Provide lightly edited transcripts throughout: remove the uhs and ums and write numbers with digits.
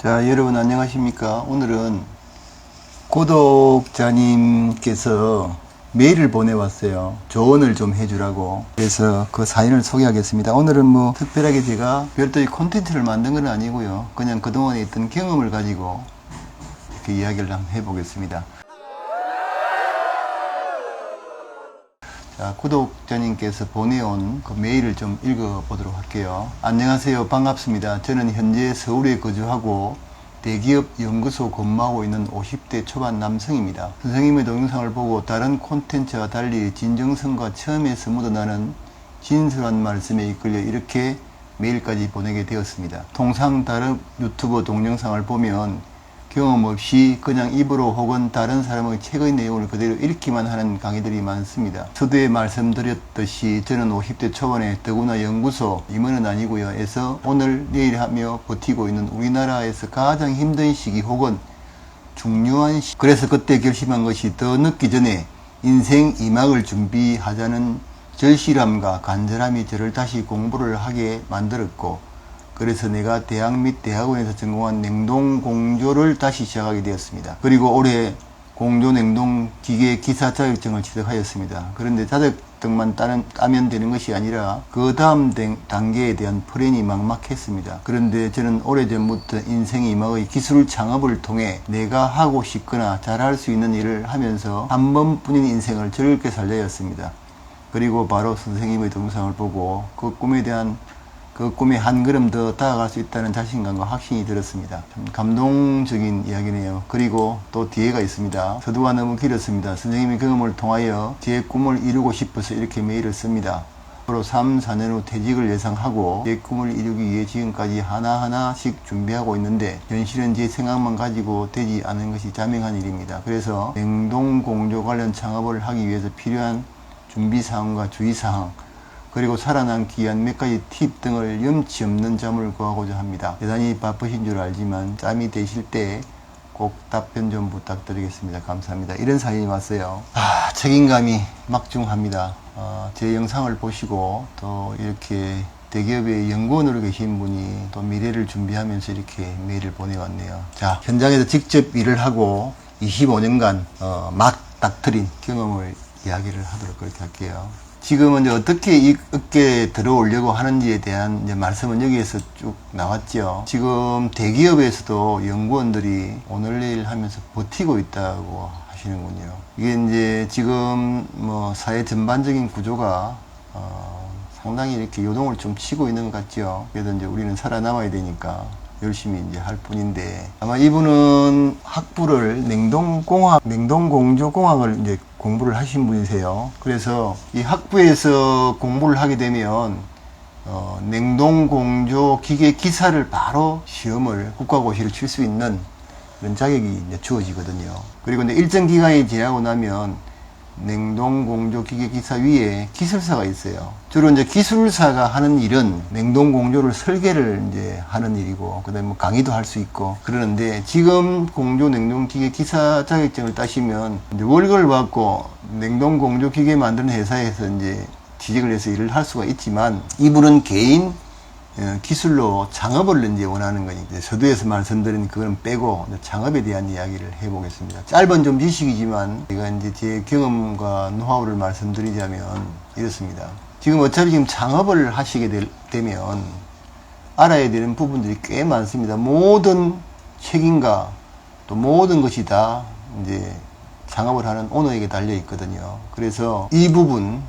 자, 여러분 안녕하십니까? 오늘은 구독자님께서 메일을 보내왔어요. 조언을 좀 해주라고. 그래서 그 사연을 소개하겠습니다. 오늘은 뭐 특별하게 제가 별도의 콘텐츠를 만든 건 아니고요. 그냥 그동안에 있던 경험을 가지고 이렇게 이야기를 한번 해보겠습니다. 자, 구독자님께서 보내온 그 메일을 좀 읽어보도록 할게요. 안녕하세요. 반갑습니다. 저는 현재 서울에 거주하고 대기업 연구소 근무하고 있는 50대 초반 남성입니다. 선생님의 동영상을 보고 다른 콘텐츠와 달리 진정성과 처음에서 묻어나는 진솔한 말씀에 이끌려 이렇게 메일까지 보내게 되었습니다. 통상 다른 유튜버 동영상을 보면 경험 없이 그냥 입으로 혹은 다른 사람의 책의 내용을 그대로 읽기만 하는 강의들이 많습니다. 서두에 말씀드렸듯이 저는 50대 초반에 더구나 연구소, 임원은 아니고요. 에서 오늘 내일 하며 버티고 있는 우리나라에서 가장 힘든 시기 혹은 중요한 시기. 그래서 그때 결심한 것이 더 늦기 전에 인생 2막을 준비하자는 절실함과 간절함이 저를 다시 공부를 하게 만들었고, 그래서 내가 대학 및 대학원에서 전공한 냉동공조를 다시 시작하게 되었습니다. 그리고 올해 공조냉동기계 기사 자격증을 취득하였습니다. 그런데 자격증만 따면 되는 것이 아니라 그 다음 단계에 대한 플랜이 막막했습니다. 그런데 저는 오래전부터 인생 이막의 기술 창업을 통해 내가 하고 싶거나 잘할 수 있는 일을 하면서 한 번뿐인 인생을 즐겁게 살려야 했습니다. 그리고 바로 선생님의 동영상을 보고 그 꿈에 한 걸음 더 다가갈 수 있다는 자신감과 확신이 들었습니다. 참 감동적인 이야기네요. 그리고 또 뒤에가 있습니다. 서두가 너무 길었습니다. 선생님의 경험을 통하여 제 꿈을 이루고 싶어서 이렇게 메일을 씁니다. 앞으로 3, 4년 후 퇴직을 예상하고 제 꿈을 이루기 위해 지금까지 하나하나씩 준비하고 있는데 현실은 제 생각만 가지고 되지 않은 것이 자명한 일입니다. 그래서 냉동공조 관련 창업을 하기 위해서 필요한 준비사항과 주의사항, 그리고 살아남기 위한 몇 가지 팁 등을 염치 없는 점을 구하고자 합니다. 대단히 바쁘신 줄 알지만 짬이 되실 때 꼭 답변 좀 부탁드리겠습니다. 감사합니다. 이런 사연이 왔어요. 책임감이 막중합니다. 제 영상을 보시고 또 이렇게 대기업의 연구원으로 계신 분이 또 미래를 준비하면서 이렇게 메일을 보내왔네요. 자, 현장에서 직접 일을 하고 25년간 막 닥터린 경험을 이야기를 하도록 그렇게 할게요. 지금은 이제 어떻게 이 업계에 들어오려고 하는지에 대한 이제 말씀은 여기에서 쭉 나왔죠. 지금 대기업에서도 연구원들이 오늘 내일 하면서 버티고 있다고 하시는군요. 이게 이제 지금 뭐 사회 전반적인 구조가 상당히 이렇게 요동을 좀 치고 있는 것 같죠. 그래도 이제 우리는 살아남아야 되니까 열심히 이제 할 뿐인데, 아마 이분은 학부를 냉동공조공학을 이제 공부를 하신 분이세요. 그래서 이 학부에서 공부를 하게 되면 냉동공조 기계 기사를 바로 시험을 국가고시를 칠 수 있는 그런 자격이 이제 주어지거든요. 그리고 이제 일정 기간이 지나고 나면 냉동공조 기계 기사 위에 기술사가 있어요. 주로 이제 기술사가 하는 일은 냉동공조를 설계를 이제 하는 일이고, 그 다음에 뭐 강의도 할 수 있고 그러는데, 지금 공조 냉동기계 기사 자격증을 따시면 이제 월급을 받고 냉동공조 기계 만드는 회사에서 이제 취직을 해서 일을 할 수가 있지만, 이분은 개인 기술로 창업을 이제 원하는 거니까 서두에서 말씀드린 그건 빼고 창업에 대한 이야기를 해보겠습니다. 짧은 좀 지식이지만 제가 이제 제 경험과 노하우를 말씀드리자면 이렇습니다. 지금 어차피 지금 창업을 하시게 되면 알아야 되는 부분들이 꽤 많습니다. 모든 책임과 또 모든 것이 다 이제 창업을 하는 오너에게 달려 있거든요. 그래서 이 부분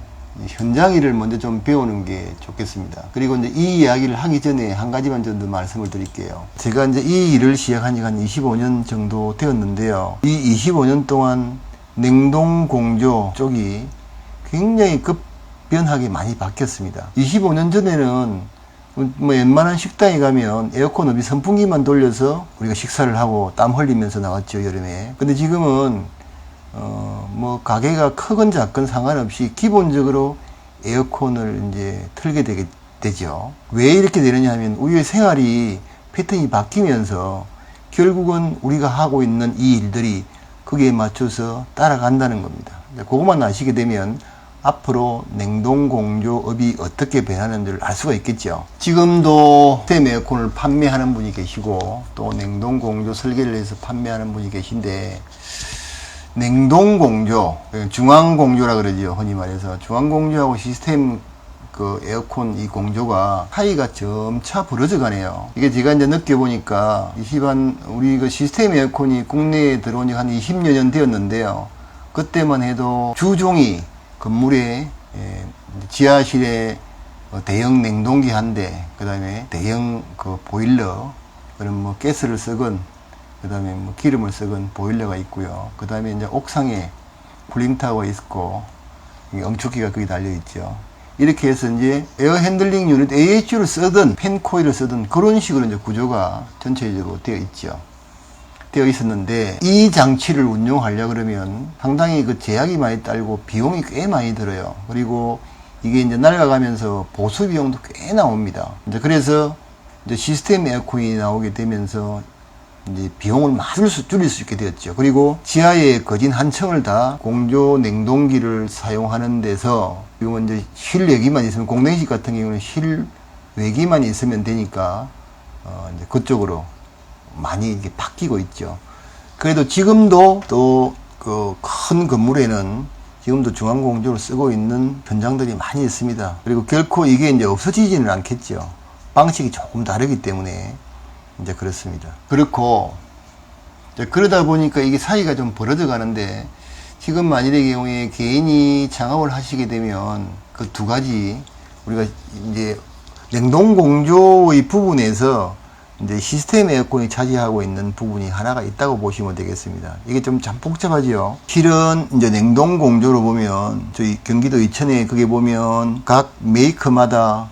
현장 일을 먼저 좀 배우는 게 좋겠습니다. 그리고 이제 이 이야기를 하기 전에 한 가지만 좀 더 말씀을 드릴게요. 제가 이제 이 일을 시작한 지가 한 25년 정도 되었는데요. 이 25년 동안 냉동공조 쪽이 굉장히 급변하게 많이 바뀌었습니다. 25년 전에는 뭐 웬만한 식당에 가면 에어컨 없이 선풍기만 돌려서 우리가 식사를 하고 땀 흘리면서 나왔죠, 여름에. 근데 지금은 뭐 가게가 크건 작건 상관없이 기본적으로 에어컨을 이제 틀게 되죠. 왜 이렇게 되느냐 하면 우리의 생활이 패턴이 바뀌면서 결국은 우리가 하고 있는 이 일들이 거기에 맞춰서 따라간다는 겁니다. 그것만 아시게 되면 앞으로 냉동공조업이 어떻게 변하는지를 알 수가 있겠죠. 지금도 시스템 에어컨을 판매하는 분이 계시고 또 냉동공조 설계를 해서 판매하는 분이 계신데, 냉동공조, 중앙공조라 그러죠. 흔히 말해서 중앙공조하고 시스템 그 에어컨 이 공조가 차이가 점차 벌어져 가네요. 이게 제가 이제 느껴보니까 우리 그 시스템 에어컨이 국내에 들어온 지 한 20여 년 되었는데요. 그때만 해도 주종이 건물에 지하실에 대형 냉동기 한 대, 그 다음에 대형 그 보일러, 그런 뭐 가스를 쓰건, 그 다음에 뭐 기름을 쓰건 보일러가 있고요. 그 다음에 이제 옥상에 쿨링타워가 있고, 응축기가 거기 달려있죠. 이렇게 해서 이제 에어 핸들링 유닛 AHU를 쓰든 팬 코일을 쓰든 그런 식으로 이제 구조가 전체적으로 되어 있죠. 되어 있었는데, 이 장치를 운용하려 그러면 상당히 그 제약이 많이 딸고 비용이 꽤 많이 들어요. 그리고 이게 이제 낡아가면서 보수 비용도 꽤 나옵니다. 이제 그래서 이제 시스템 에어컨이 나오게 되면서 이제 비용을 많이 줄일 수 있게 되었죠. 그리고 지하에 거진 한 층을 다 공조 냉동기를 사용하는 데서, 지금은 이제 실외기만 있으면, 공냉식 같은 경우는 실외기만 있으면 되니까 이제 그쪽으로 많이 이게 바뀌고 있죠. 그래도 지금도 또 그 큰 건물에는 지금도 중앙공조를 쓰고 있는 현장들이 많이 있습니다. 그리고 결코 이게 이제 없어지지는 않겠죠. 방식이 조금 다르기 때문에 이제 그렇습니다. 그렇고 이제 그러다 보니까 이게 사이가 좀 벌어져 가는데, 지금 만일의 경우에 개인이 창업을 하시게 되면 그 두 가지, 우리가 이제 냉동공조의 부분에서 이제 시스템 에어컨이 차지하고 있는 부분이 하나가 있다고 보시면 되겠습니다. 이게 좀 복잡하지요. 실은 이제 냉동공조로 보면 저희 경기도 이천에 그게 보면 각 메이커마다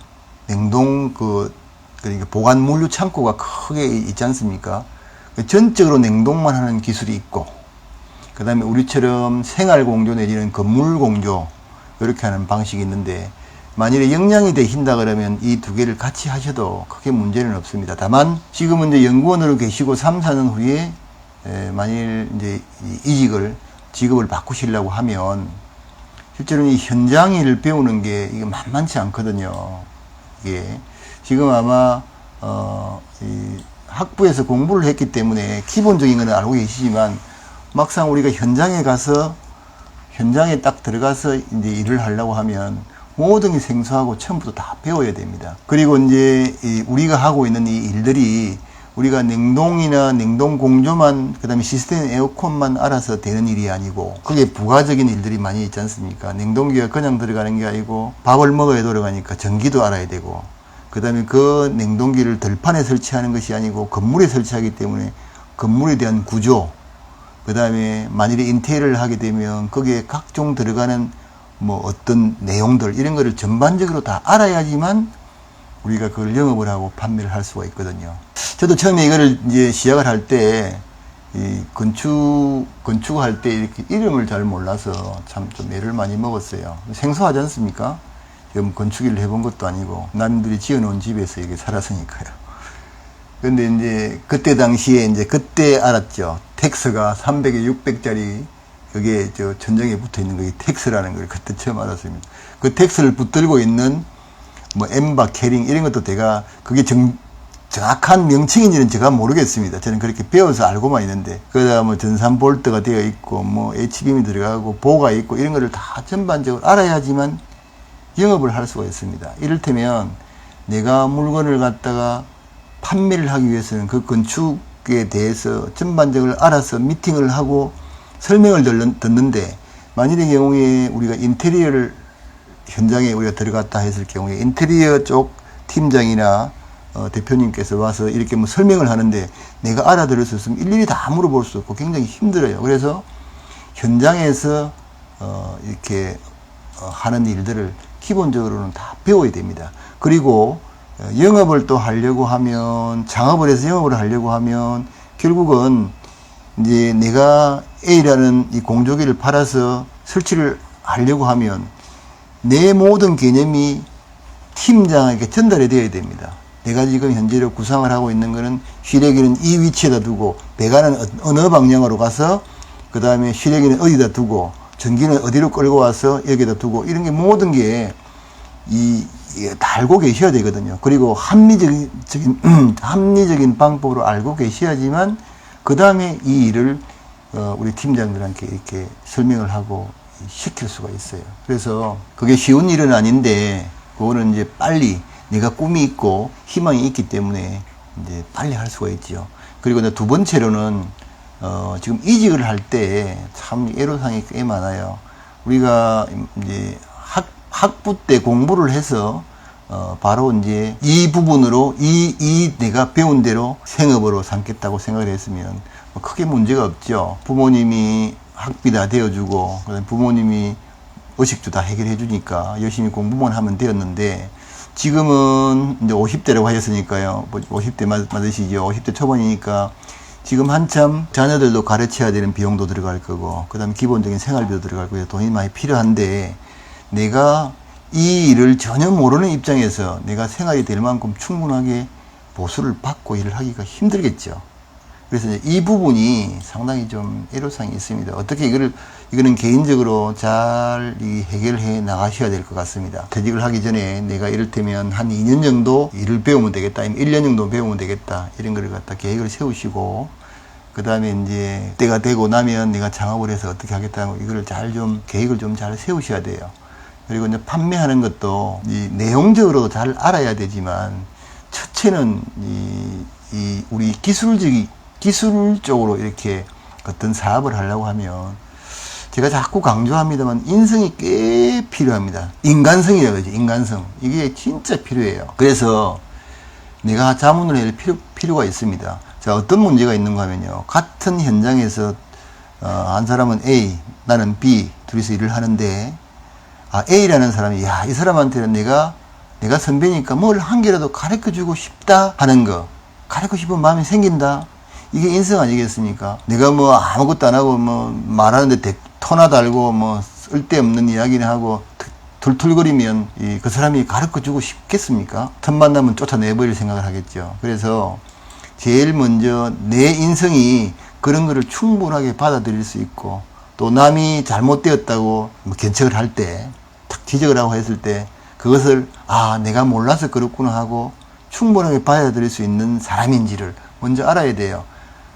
냉동 그러니까 보관 물류 창고가 크게 있지 않습니까? 전적으로 냉동만 하는 기술이 있고, 그 다음에 우리처럼 생활공조 내지는 건물공조 이렇게 하는 방식이 있는데, 만일에 역량이 되신다 그러면 이 두 개를 같이 하셔도 크게 문제는 없습니다. 다만 지금은 이제 연구원으로 계시고 3, 4년 후에 만일 이제 직업을 바꾸시려고 하면 실제로는 이 현장 일을 배우는 게 이게 만만치 않거든요. 이게 지금 아마 이 학부에서 공부를 했기 때문에 기본적인 건 알고 계시지만, 막상 우리가 현장에 딱 들어가서 이제 일을 하려고 하면 모든 게 생소하고 처음부터 다 배워야 됩니다. 그리고 이제 우리가 하고 있는 이 일들이 우리가 냉동이나 냉동 공조만, 그 다음에 시스템 에어컨만 알아서 되는 일이 아니고, 그게 부가적인 일들이 많이 있지 않습니까? 냉동기가 그냥 들어가는 게 아니고 밥을 먹어야 들어가니까 전기도 알아야 되고, 그 다음에 그 냉동기를 들판에 설치하는 것이 아니고 건물에 설치하기 때문에 건물에 대한 구조, 그 다음에 만일에 인테리어를 하게 되면 거기에 각종 들어가는 뭐 어떤 내용들, 이런 거를 전반적으로 다 알아야지만 우리가 그걸 영업을 하고 판매를 할 수가 있거든요. 저도 처음에 이거를 이제 시작을 할 때, 이 건축할 때 이렇게 이름을 잘 몰라서 참 좀 애를 많이 먹었어요. 생소하지 않습니까? 지금 건축일을 해본 것도 아니고 남들이 지어놓은 집에서 이게 살았으니까요. 근데 이제 그때 당시에 그때 알았죠. 텍스가 300에 600짜리 그게 저 천장에 붙어 있는 게 텍스라는 걸 그때 처음 알았습니다. 그 텍스를 붙들고 있는 뭐 엠바, 캐링 이런 것도 제가 그게 정확한 명칭인지는 제가 모르겠습니다. 저는 그렇게 배워서 알고만 있는데, 그러다 뭐 전산 볼트가 되어 있고 뭐 H빔이 들어가고 보가 있고 이런 거를 다 전반적으로 알아야지만 영업을 할 수가 있습니다. 이를테면 내가 물건을 갖다가 판매를 하기 위해서는 그 건축에 대해서 전반적으로 알아서 미팅을 하고 설명을 듣는데, 만일의 경우에 우리가 인테리어를 현장에 우리가 들어갔다 했을 경우에 인테리어 쪽 팀장이나 대표님께서 와서 이렇게 뭐 설명을 하는데 내가 알아들을 수 없으면 일일이 다 물어볼 수 없고 굉장히 힘들어요. 그래서 현장에서 이렇게 하는 일들을 기본적으로는 다 배워야 됩니다. 그리고 영업을 또 하려고 하면, 창업을 해서 영업을 하려고 하면 결국은 이제 내가 A라는 이 공조기를 팔아서 설치를 하려고 하면 내 모든 개념이 팀장에게 전달이 되어야 됩니다. 내가 지금 현재로 구상을 하고 있는 거는 시래기는 이 위치에다 두고, 배관은 어느 방향으로 가서 그 다음에 시래기는 어디다 두고, 전기는 어디로 끌고 와서 여기다 두고 이런 게 모든 게 다 알고 계셔야 되거든요. 그리고 합리적인 방법으로 알고 계셔야지만 그 다음에 이 일을 우리 팀장들한테 이렇게 설명을 하고 시킬 수가 있어요. 그래서 그게 쉬운 일은 아닌데 그거는 이제 빨리 내가 꿈이 있고 희망이 있기 때문에 이제 빨리 할 수가 있죠. 그리고 이제 두 번째로는 지금 이직을 할 때 참 애로사항이 꽤 많아요. 우리가 이제 학부 때 공부를 해서 바로 이제 이 부분으로 내가 배운 대로 생업으로 삼겠다고 생각을 했으면 크게 문제가 없죠. 부모님이 학비 다 대어주고 그다음에 부모님이 의식주 다 해결해 주니까 열심히 공부만 하면 되었는데 지금은 이제 50대라고 하셨으니까요. 50대 맞으시죠. 50대 초반이니까 지금 한참 자녀들도 가르쳐야 되는 비용도 들어갈 거고 그 다음에 기본적인 생활비도 들어갈 거고 돈이 많이 필요한데 내가 이 일을 전혀 모르는 입장에서 내가 생활이 될 만큼 충분하게 보수를 받고 일을 하기가 힘들겠죠. 그래서 이제 이 부분이 상당히 좀 애로사항이 있습니다. 어떻게 이거는 개인적으로 잘 해결해 나가셔야 될 것 같습니다. 퇴직을 하기 전에 내가 이를테면 한 2년 정도 일을 배우면 되겠다, 아니면 1년 정도 배우면 되겠다, 이런 걸 갖다 계획을 세우시고, 그 다음에 이제 때가 되고 나면 내가 창업을 해서 어떻게 하겠다고 이거를 계획을 좀 잘 세우셔야 돼요. 그리고 이제 판매하는 것도 내용적으로도 잘 알아야 되지만, 첫째는 우리 기술적으로 이렇게 어떤 사업을 하려고 하면 제가 자꾸 강조합니다만 인성이 꽤 필요합니다. 인간성이라고 하죠. 인간성. 이게 진짜 필요해요. 그래서 내가 자문을 할 필요가 있습니다. 자, 어떤 문제가 있는가 하면요. 같은 현장에서 한 사람은 A, 나는 B, 둘이서 일을 하는데 A라는 사람이 이 사람한테는 내가 선배니까 뭘 한 개라도 가르쳐주고 싶다 하는 거, 가르치고 싶은 마음이 생긴다. 이게 인성 아니겠습니까? 내가 뭐 아무것도 안 하고 뭐 말하는데 터나 달고 뭐 쓸데없는 이야기를 하고 툴툴거리면 그 사람이 가르쳐주고 싶겠습니까? 틈만 나면 쫓아내버릴 생각을 하겠죠. 그래서 제일 먼저 내 인성이 그런 거를 충분하게 받아들일 수 있고, 또 남이 잘못되었다고 뭐 견책을 할 때, 탁 지적을 하고 했을 때 그것을 내가 몰라서 그렇구나 하고 충분하게 받아들일 수 있는 사람인지를 먼저 알아야 돼요.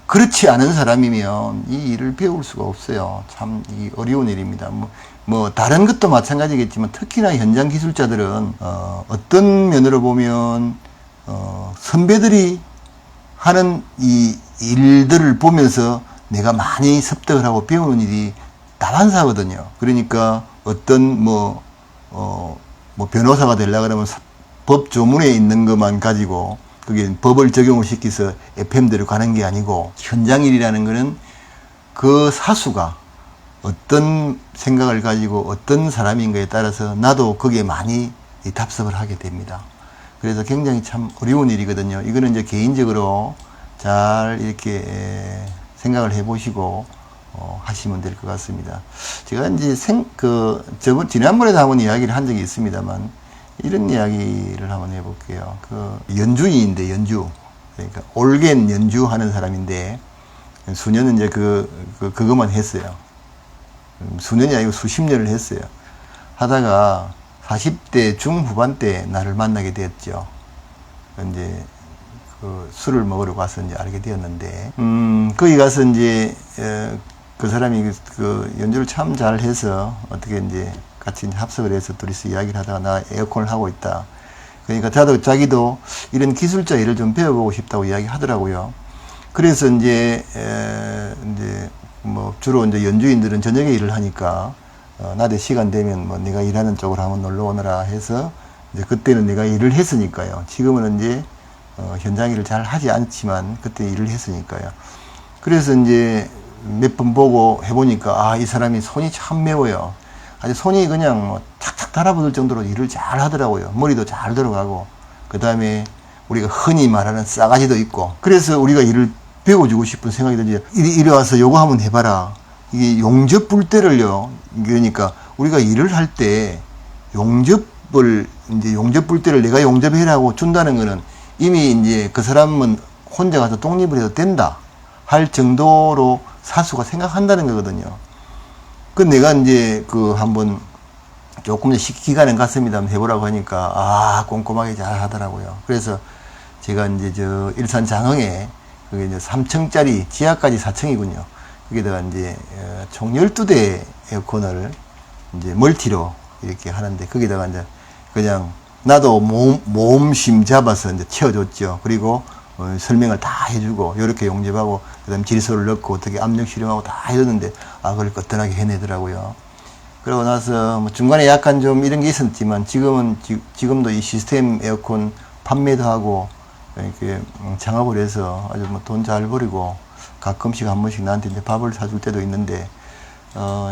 그렇지 않은 사람이면 이 일을 배울 수가 없어요. 참 어려운 일입니다. 뭐 다른 것도 마찬가지겠지만 특히나 현장 기술자들은 어떤 면으로 보면 선배들이 하는 이 일들을 보면서 내가 많이 습득을 하고 배우는 일이 다반사거든요. 그러니까 어떤 변호사가 되려고 그러면 법 조문에 있는 것만 가지고 그게 법을 적용을 시켜서 FM대로 가는 게 아니고, 현장일이라는 거는 그 사수가 어떤 생각을 가지고 어떤 사람인가에 따라서 나도 거기에 많이 답습을 하게 됩니다. 그래서 굉장히 참 어려운 일이거든요. 이거는 이제 개인적으로 잘 이렇게 생각을 해보시고 하시면 될 것 같습니다. 제가 이제 지난번에도 한번 이야기를 한 적이 있습니다만, 이런 이야기를 한번 해볼게요. 연주인인데, 그러니까 올겐 연주하는 사람인데, 수년은 이제 그것만 했어요. 수년이 아니고 수십 년을 했어요. 하다가 40대 중후반 때 나를 만나게 되었죠. 이제 술을 먹으러 가서 이제 알게 되었는데, 거기 가서 이제 그 사람이 연주를 참 잘해서 어떻게 이제 같이 합석을 해서 둘이서 이야기를 하다가 나 에어컨을 하고 있다. 그러니까 자기도 이런 기술자 일을 좀 배워보고 싶다고 이야기하더라고요. 그래서 이제 뭐 주로 이제 연주인들은 저녁에 일을 하니까 낮에 시간 되면 뭐 내가 일하는 쪽으로 한번 놀러 오너라 해서, 이제 그때는 내가 일을 했으니까요. 지금은 이제 현장 일을 잘 하지 않지만 그때 일을 했으니까요. 그래서 이제 몇 번 보고 해보니까 이 사람이 손이 참 매워요. 아주 손이 그냥 뭐 탁탁 달아붙을 정도로 일을 잘 하더라고요. 머리도 잘 들어가고, 그 다음에 우리가 흔히 말하는 싸가지도 있고, 그래서 우리가 일을 배워주고 싶은 생각이 들지. 이리 와서 요거 한번 해봐라. 이게 용접 불 때를요. 그러니까 우리가 일을 할 때 용접 불 때를 내가 용접해라고 준다는 거는 이미 이제 그 사람은 혼자 가서 독립을 해도 된다 할 정도로 사수가 생각한다는 거거든요. 그 내가 이제 그 한번 조금 기간은 갔습니다. 해보라고 하니까, 아, 꼼꼼하게 잘 하더라고요. 그래서 제가 이제 저 일산 장흥에 그게 이제 3층짜리 지하까지 4층이군요. 거기다가 이제 총 12대 에어컨을 이제 멀티로 이렇게 하는데, 거기다가 이제 그냥 나도 몸심 잡아서 이제 채워줬죠. 그리고 설명을 다 해주고, 요렇게 용접하고, 그 다음에 질소를 넣고, 어떻게 압력 실험하고 다 해줬는데, 아, 그걸 거뜬하게 해내더라고요. 그러고 나서 뭐 중간에 약간 좀 이런 게 있었지만, 지금도 이 시스템 에어컨 판매도 하고, 이렇게 창업을 해서 아주 뭐 돈 잘 벌이고, 가끔씩 한 번씩 나한테 이제 밥을 사줄 때도 있는데,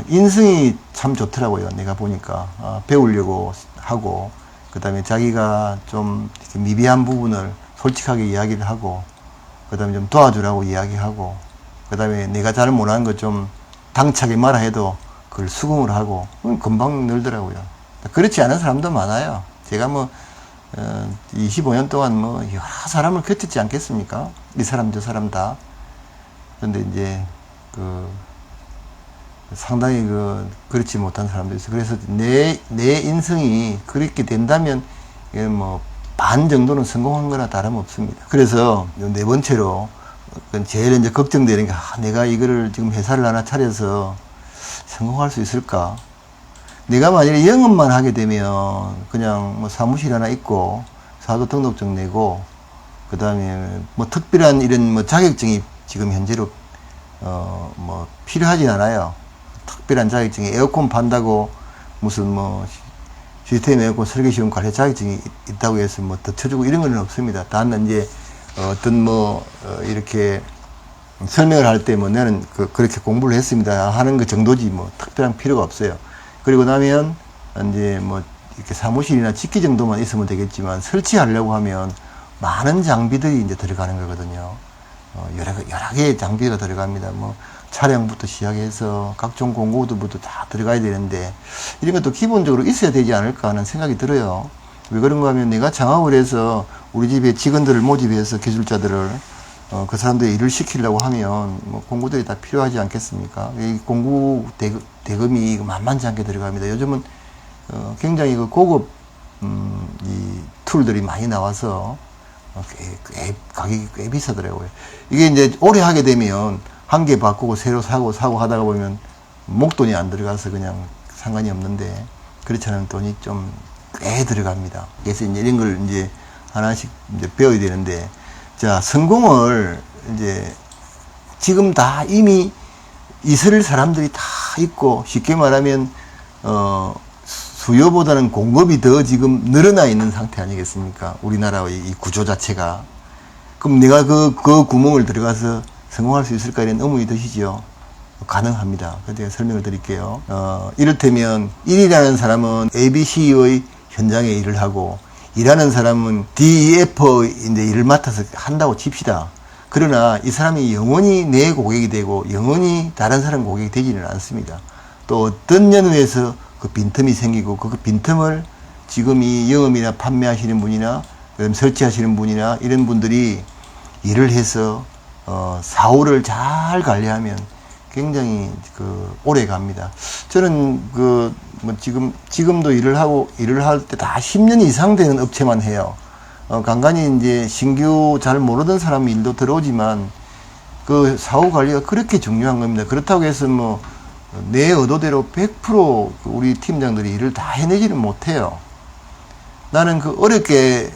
인성이 참 좋더라고요. 내가 보니까. 배우려고 하고, 그 다음에 자기가 좀 이렇게 미비한 부분을 솔직하게 이야기를 하고, 그 다음에 좀 도와주라고 이야기하고, 그 다음에 내가 잘 못하는 거 좀 당차게 말아 해도 그걸 수긍을 하고, 금방 늘더라고요. 그렇지 않은 사람도 많아요. 제가 뭐, 25년 동안 뭐, 여러 사람을 겹쳤지 않겠습니까? 이 사람, 저 사람 다. 그런데 이제, 상당히 그렇지 못한 사람도 있어요. 그래서 내 인성이 그렇게 된다면, 뭐, 반 정도는 성공한 거나 다름없습니다. 그래서 네 번째로, 제일 이제 걱정되는 게, 내가 이거를 지금 회사를 하나 차려서 성공할 수 있을까? 내가 만약에 영업만 하게 되면, 그냥 뭐 사무실 하나 있고, 사도 등록증 내고, 그 다음에 뭐 특별한 이런 뭐 자격증이 지금 현재로, 뭐 필요하진 않아요. 특별한 자격증이 에어컨 판다고 무슨 뭐 시스템 에어컨 설계 시험 관리 자격증이 있다고 해서 뭐 더 쳐주고 이런 건 없습니다. 단 이제 어떤 뭐 이렇게 설명을 할 때 뭐 나는 그렇게 공부를 했습니다 하는 그 정도지 뭐 특별한 필요가 없어요. 그리고 나면 이제 뭐 이렇게 사무실이나 집기 정도만 있으면 되겠지만 설치하려고 하면 많은 장비들이 이제 들어가는 거거든요. 여러 개의 장비가 들어갑니다. 뭐 차량부터 시작해서 각종 공구들부터 다 들어가야 되는데 이런 것도 기본적으로 있어야 되지 않을까 하는 생각이 들어요. 왜 그런가 하면 내가 창업을 해서 우리 집에 직원들을 모집해서 기술자들을 그 사람들이 일을 시키려고 하면 뭐 공구들이 다 필요하지 않겠습니까? 이 공구 대금이 만만치 않게 들어갑니다. 요즘은 굉장히 그 고급 이 툴들이 많이 나와서 가격이 꽤 비싸더라고요. 이게 이제 오래 하게 되면 한 개 바꾸고 새로 사고 하다가 보면 목돈이 안 들어가서 그냥 상관이 없는데 그렇지 않은 돈이 좀 꽤 들어갑니다. 그래서 이제 이런 걸 이제 하나씩 이제 배워야 되는데, 자, 성공을 이제 지금 다 이미 있을 사람들이 다 있고, 쉽게 말하면 수요보다는 공급이 더 지금 늘어나 있는 상태 아니겠습니까? 우리나라의 이 구조 자체가. 그럼 내가 그 구멍을 들어가서 성공할 수 있을까 이런 의문이 드시죠? 가능합니다. 그래서 제가 설명을 드릴게요. 이를테면 1이라는 사람은 ABC의 현장에 일을 하고, 일하는 사람은 DEF인데 일을 맡아서 한다고 칩시다. 그러나 이 사람이 영원히 내 고객이 되고 영원히 다른 사람 고객이 되지는 않습니다. 또 어떤 연후에서 그 빈틈이 생기고 그 빈틈을 지금 이 영업이나 판매하시는 분이나 설치하시는 분이나 이런 분들이 일을 해서 사후를 잘 관리하면 굉장히 오래 갑니다. 저는 뭐 지금도 일을 할 때 다 10년 이상 되는 업체만 해요. 간간히 이제 신규 잘 모르던 사람 일도 들어오지만 그 사후 관리가 그렇게 중요한 겁니다. 그렇다고 해서 뭐 내 의도대로 100% 우리 팀장들이 일을 다 해내지는 못해요. 나는 어렵게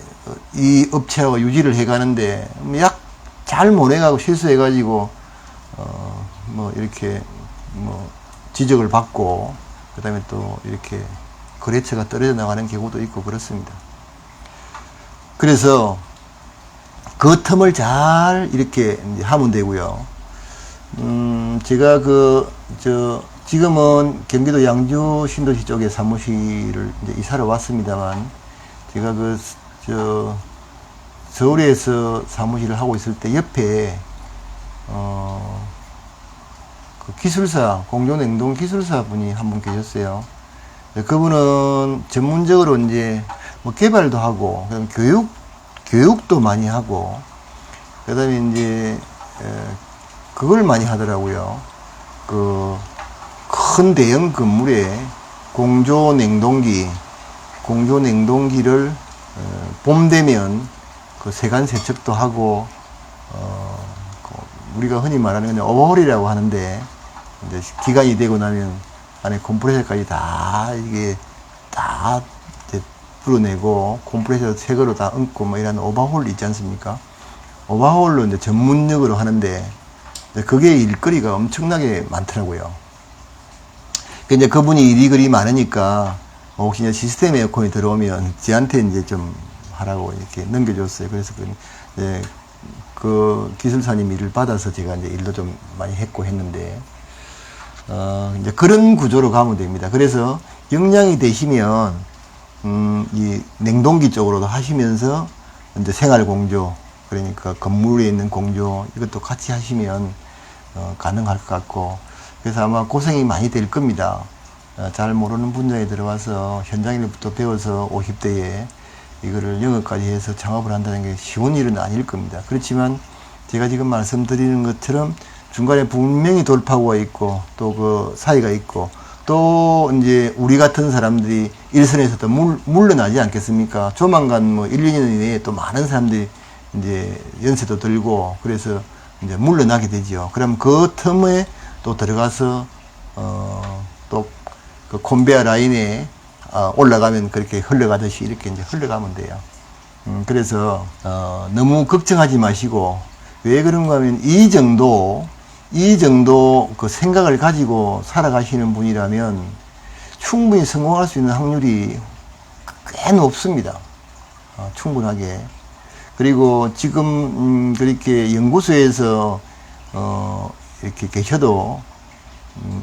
이 업체하고 유지를 해가는데 잘 못해가고 실수해가지고 뭐 이렇게 뭐 지적을 받고 그다음에 또 이렇게 거래처가 떨어져 나가는 경우도 있고 그렇습니다. 그래서 그 틈을 잘 이렇게 이제 하면 되고요. 제가 지금은 경기도 양주 신도시 쪽에 사무실을 이제 이사를 왔습니다만, 제가 서울에서 사무실을 하고 있을 때 옆에, 기술사, 공조냉동 기술사 분이 한 분 계셨어요. 그분은 전문적으로 이제 뭐 개발도 하고, 그다음 교육도 많이 하고, 그 다음에 이제, 그걸 많이 하더라고요. 큰 대형 건물에 공조 냉동기를 봄 되면 그 세간 세척도 하고 우리가 흔히 말하는 그냥 오버홀이라고 하는데, 이제 기간이 되고 나면 안에 컴프레서까지 다 이게 다 이제 풀어내고 컴프레서 새 거로 다 얹고 뭐 이런 오버홀 있지 않습니까? 오버홀로 이제 전문역으로 하는데 그게 일거리가 엄청나게 많더라고요. 이제 그분이 일이 많으니까 혹시 이제 시스템 에어컨이 들어오면 저한테 이제 좀 하라고 이렇게 넘겨줬어요. 그래서 이제 그 기술사님 일을 받아서 제가 이제 일도 좀 많이 했고 했는데, 이제 그런 구조로 가면 됩니다. 그래서 역량이 되시면, 이 냉동기 쪽으로도 하시면서 이제 생활 공조, 그러니까 건물에 있는 공조, 이것도 같이 하시면, 가능할 것 같고, 그래서 아마 고생이 많이 될 겁니다. 잘 모르는 분야에 들어와서 현장 일부터 배워서 50대에 이거를 영업까지 해서 창업을 한다는 게 쉬운 일은 아닐 겁니다. 그렇지만 제가 지금 말씀드리는 것처럼 중간에 분명히 돌파구가 있고 또 그 사이가 있고 또 이제 우리 같은 사람들이 일선에서도 물러나지 않겠습니까? 조만간 뭐 1, 2년 이내에 또 많은 사람들이 이제 연세도 들고 그래서 이제 물러나게 되죠. 그럼 그 틈에 또 들어가서 또 그 콘베어 라인에 올라가면 그렇게 흘러가듯이 이렇게 이제 흘러가면 돼요. 그래서 너무 걱정하지 마시고, 왜 그런가 하면 이 정도 그 생각을 가지고 살아가시는 분이라면 충분히 성공할 수 있는 확률이 꽤 높습니다. 충분하게. 그리고 지금 그렇게 연구소에서 이렇게 계셔도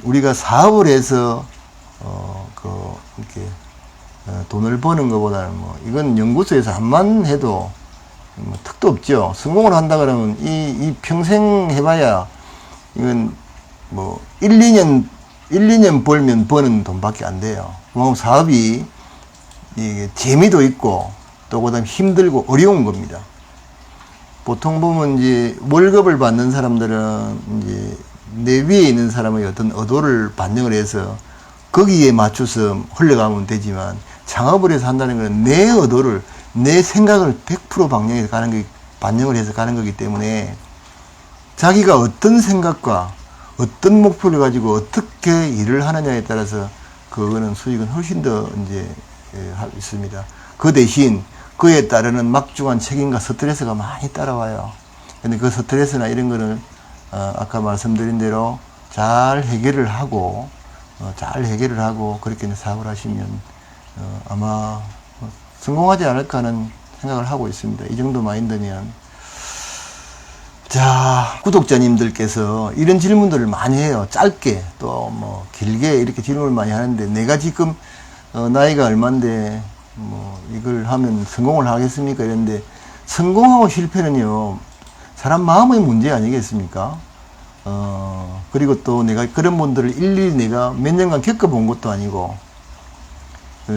우리가 사업을 해서 이렇게 돈을 버는 것보다는 뭐 이건 연구소에서 한만 해도 뭐 턱도 없죠. 성공을 한다 그러면 이 평생 해봐야 이건 뭐 1, 2년 벌면 버는 돈밖에 안 돼요. 그만큼 사업이 이게 재미도 있고 또 그다음 힘들고 어려운 겁니다. 보통 보면 이제 월급을 받는 사람들은 이제 내 위에 있는 사람의 어떤 의도를 반영을 해서 거기에 맞춰서 흘러가면 되지만, 창업을 해서 한다는 것은 내 의도를, 내 생각을 100% 반영을 해서 가는 거기 때문에 자기가 어떤 생각과 어떤 목표를 가지고 어떻게 일을 하느냐에 따라서 그거는 수익은 훨씬 더 이제 있습니다. 그 대신 그에 따르는 막중한 책임과 스트레스가 많이 따라와요. 근데 그 스트레스나 이런 거는 아까 말씀드린 대로 잘 해결을 하고 그렇게 사업을 하시면 아마 성공하지 않을까 하는 생각을 하고 있습니다. 이 정도 마인드면. 자, 구독자님들께서 이런 질문들을 많이 해요. 짧게 또 뭐 길게 이렇게 질문을 많이 하는데, 내가 지금 나이가 얼만데 뭐 이걸 하면 성공을 하겠습니까? 이런데, 성공하고 실패는요 사람 마음의 문제 아니겠습니까? 그리고 또 내가 그런 분들을 일일이 내가 몇 년간 겪어본 것도 아니고,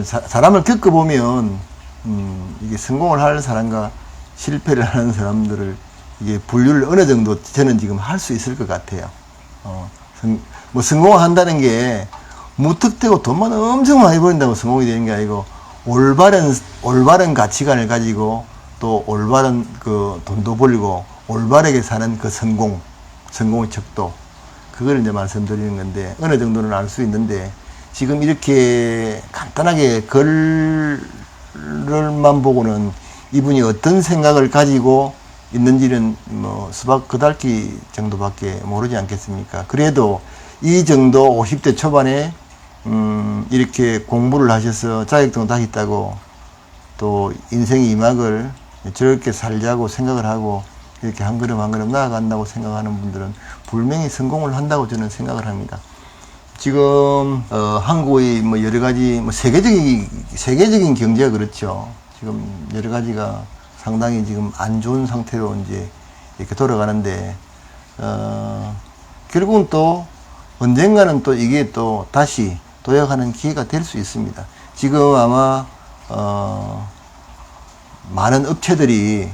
사람을 겪어보면, 이게 성공을 할 사람과 실패를 하는 사람들을 이게 분류를 어느 정도 저는 지금 할 수 있을 것 같아요. 뭐 성공을 한다는 게 무턱대고 돈만 엄청 많이 버린다고 성공이 되는 게 아니고, 올바른 가치관을 가지고 또 올바른 그 돈도 벌고 올바르게 사는 그 성공의 척도, 그걸 이제 말씀드리는 건데, 어느 정도는 알 수 있는데, 지금 이렇게 간단하게 글을만 보고는 이분이 어떤 생각을 가지고 있는지는 뭐 수박 그달기 정도밖에 모르지 않겠습니까? 그래도 이 정도 50대 초반에 이렇게 공부를 하셔서 자격증도 다시 따고 또 인생의 2막을 저렇게 살자고 생각을 하고 이렇게 한 걸음 한 걸음 나아간다고 생각하는 분들은 분명히 성공을 한다고 저는 생각을 합니다. 지금 한국의 뭐 여러 가지 뭐 세계적인 경제가 그렇죠. 지금 여러 가지가 상당히 지금 안 좋은 상태로 이제 이렇게 돌아가는데, 결국은 또 언젠가는 또 이게 또 다시 도약하는 기회가 될 수 있습니다. 지금 아마 많은 업체들이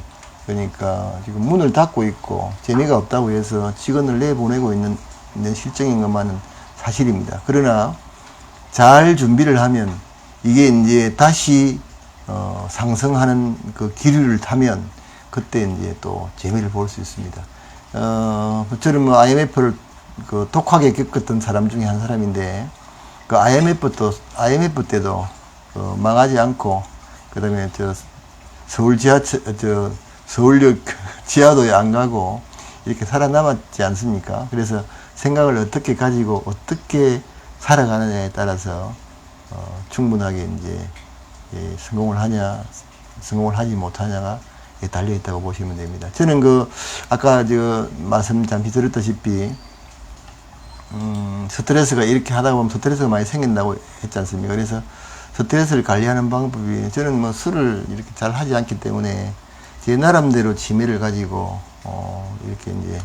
그러니까 지금 문을 닫고 있고 재미가 없다고 해서 직원을 내보내고 있는 실정인 것만은 사실입니다. 그러나 잘 준비를 하면 이게 이제 다시 상승하는 그 기류를 타면 그때 이제 또 재미를 볼 수 있습니다. 저는 뭐 IMF를 그 독하게 겪었던 사람 중에 한 사람인데, 그 IMF 때도 망하지 않고, 그 다음에 서울역 지하도에 안 가고 이렇게 살아남았지 않습니까? 그래서 생각을 어떻게 가지고 어떻게 살아가느냐에 따라서 충분하게 이제 성공을 하냐, 성공을 하지 못하냐가 달려 있다고 보시면 됩니다. 저는 아까 말씀 잠시 드렸다시피 스트레스가 이렇게 하다 보면 스트레스가 많이 생긴다고 했지 않습니까? 그래서 스트레스를 관리하는 방법이, 저는 뭐 술을 이렇게 잘 하지 않기 때문에 제 나름대로 취미를 가지고 이렇게 이제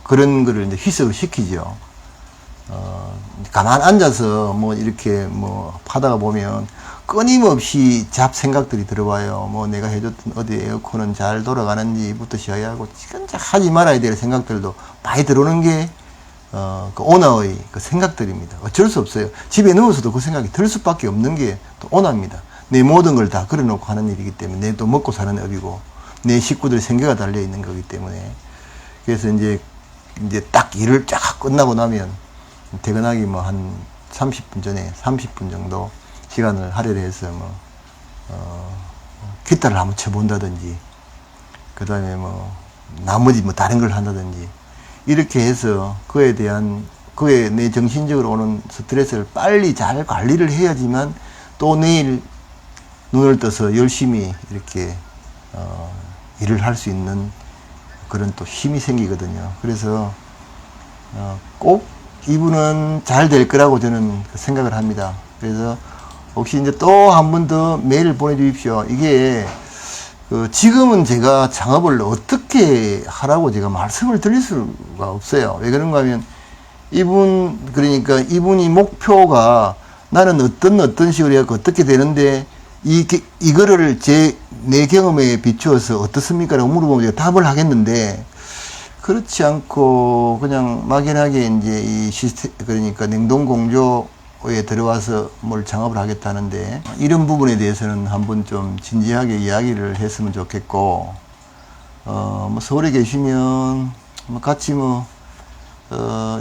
그런 거를 이제 희석을 시키죠. 가만 앉아서 뭐 이렇게 뭐 하다가 보면 끊임없이 잡생각들이 들어와요. 뭐 내가 해줬던 어디 에어컨은 잘 돌아가는지부터 시작하고 진짜 하지 말아야 될 생각들도 많이 들어오는 게 그 오나의 그 생각들입니다. 어쩔 수 없어요. 집에 누워서도 그 생각이 들 수밖에 없는 게 또 오나입니다. 내 모든 걸 다 걸어놓고 하는 일이기 때문에, 내 또 먹고 사는 업이고 내 식구들 생계가 달려 있는 거기 때문에, 그래서 이제 딱 일을 쫙 끝나고 나면 퇴근하기 뭐 한 30분 전에 30분 정도 시간을 할애해서 기타를 한번 쳐본다든지, 그 다음에 나머지 다른 걸 한다든지, 이렇게 해서 그에 내 정신적으로 오는 스트레스를 빨리 잘 관리를 해야지만 또 내일 눈을 떠서 열심히 이렇게 일을 할 수 있는 그런 또 힘이 생기거든요. 그래서 꼭 이분은 잘 될 거라고 저는 생각을 합니다. 그래서 혹시 이제 또 한 번 더 메일을 보내주십시오. 이게 지금은 제가 창업을 어떻게 하라고 제가 말씀을 드릴 수가 없어요. 왜 그런가 하면 그러니까 이분이 목표가 나는 어떤 식으로 해서 어떻게 되는데 이거를 내 경험에 비추어서 어떻습니까? 라고 물어보면 제가 답을 하겠는데, 그렇지 않고 그냥 막연하게 이제 이 그러니까 냉동공조에 들어와서 뭘 창업을 하겠다는데, 이런 부분에 대해서는 한번 좀 진지하게 이야기를 했으면 좋겠고, 뭐 서울에 계시면 같이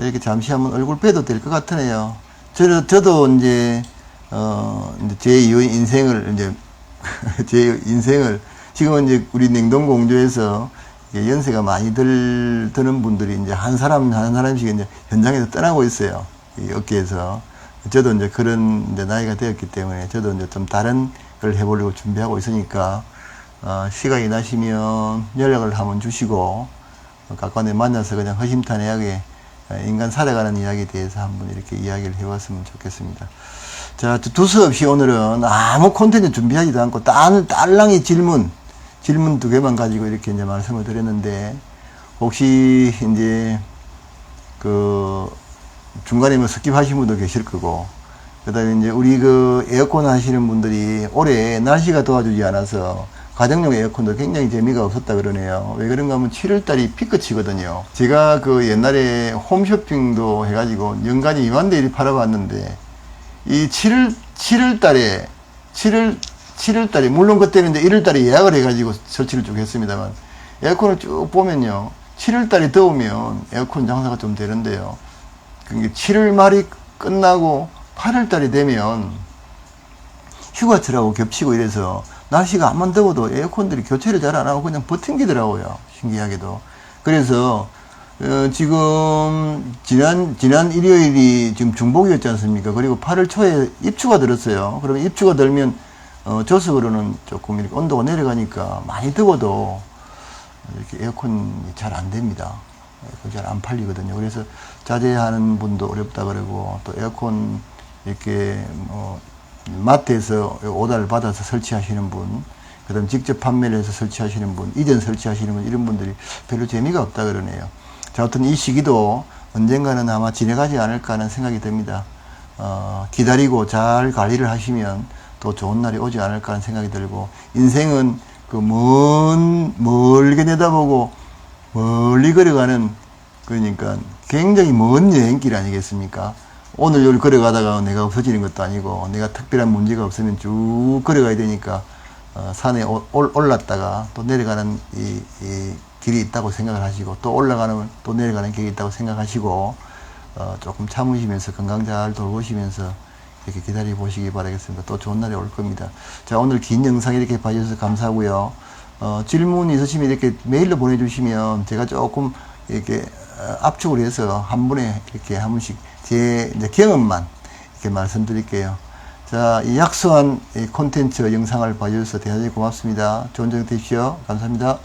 이렇게 잠시 한번 얼굴 뵈도 될 것 같으네요. 저도 이제 제 인생을 제 인생을 지금은 이제 우리 냉동공조에서 연세가 많이 드는 분들이 이제 한 사람씩 이제 현장에서 떠나고 있어요. 이 업계에서. 저도 이제 그런 이제 나이가 되었기 때문에 저도 이제 좀 다른 걸 해보려고 준비하고 있으니까, 시간이 나시면 연락을 한번 주시고, 가까운 데 만나서 그냥 허심탄회하게 인간 살아가는 이야기에 대해서 한번 이렇게 이야기를 해봤으면 좋겠습니다. 자, 두서없이 오늘은 아무 콘텐츠 준비하지도 않고 딸랑이 질문 2개만 가지고 이렇게 이제 말씀을 드렸는데, 혹시 이제 중간에 스킵하신 분도 계실 거고, 그 다음에 이제 우리 에어컨 하시는 분들이 올해 날씨가 도와주지 않아서 가정용 에어컨도 굉장히 재미가 없었다 그러네요. 왜 그런가 하면 7월달이 피크치거든요. 제가 옛날에 홈쇼핑도 해가지고 연간이 2만 대일이 팔아봤는데, 이 7월달에 물론 그때는 이제 1월달에 예약을 해가지고 설치를 쭉 했습니다만, 에어컨을 쭉 보면요, 7월달이 더우면 에어컨 장사가 좀 되는데요, 7월 말이 끝나고 8월달이 되면 휴가철하고 겹치고 이래서 날씨가 암만 더워도 에어컨들이 교체를 잘 안 하고 그냥 버팅기더라고요. 신기하게도. 그래서 지금 지난 일요일이 지금 중복이었지 않습니까? 그리고 8월 초에 입추가 들었어요. 그러면 입추가 들면 저속으로는 조금 이렇게 온도가 내려가니까 많이 더워도 이렇게 에어컨이 잘 안 됩니다. 잘 안 팔리거든요. 그래서 자제하는 분도 어렵다 그러고, 또 에어컨 이렇게 마트에서 오다를 받아서 설치하시는 분, 그 다음 직접 판매를 해서 설치하시는 분, 이전 설치하시는 분, 이런 분들이 별로 재미가 없다 그러네요. 자, 하여튼 이 시기도 언젠가는 아마 지나가지 않을까 하는 생각이 듭니다. 기다리고 잘 관리를 하시면 또 좋은 날이 오지 않을까 하는 생각이 들고, 인생은 멀게 내다보고 멀리 걸어가는 그러니까 굉장히 먼 여행길 아니겠습니까? 오늘 여기 걸어가다가 내가 없어지는 것도 아니고 내가 특별한 문제가 없으면 쭉 걸어가야 되니까 산에 올랐다가 또 내려가는 이 길이 있다고 생각을 하시고 또 올라가는 또 내려가는 길이 있다고 생각하시고 조금 참으시면서 건강 잘 돌보시면서 이렇게 기다려 보시기 바라겠습니다. 또 좋은 날이 올 겁니다. 자, 오늘 긴 영상 이렇게 봐주셔서 감사하고요. 질문 있으시면 이렇게 메일로 보내주시면 제가 조금 이렇게 압축을 해서 한 번에 이렇게 한 번씩 제 이제 경험만 이렇게 말씀드릴게요. 자, 이 약소한 콘텐츠 영상을 봐주셔서 대단히 고맙습니다. 좋은 저녁 되십시오. 감사합니다.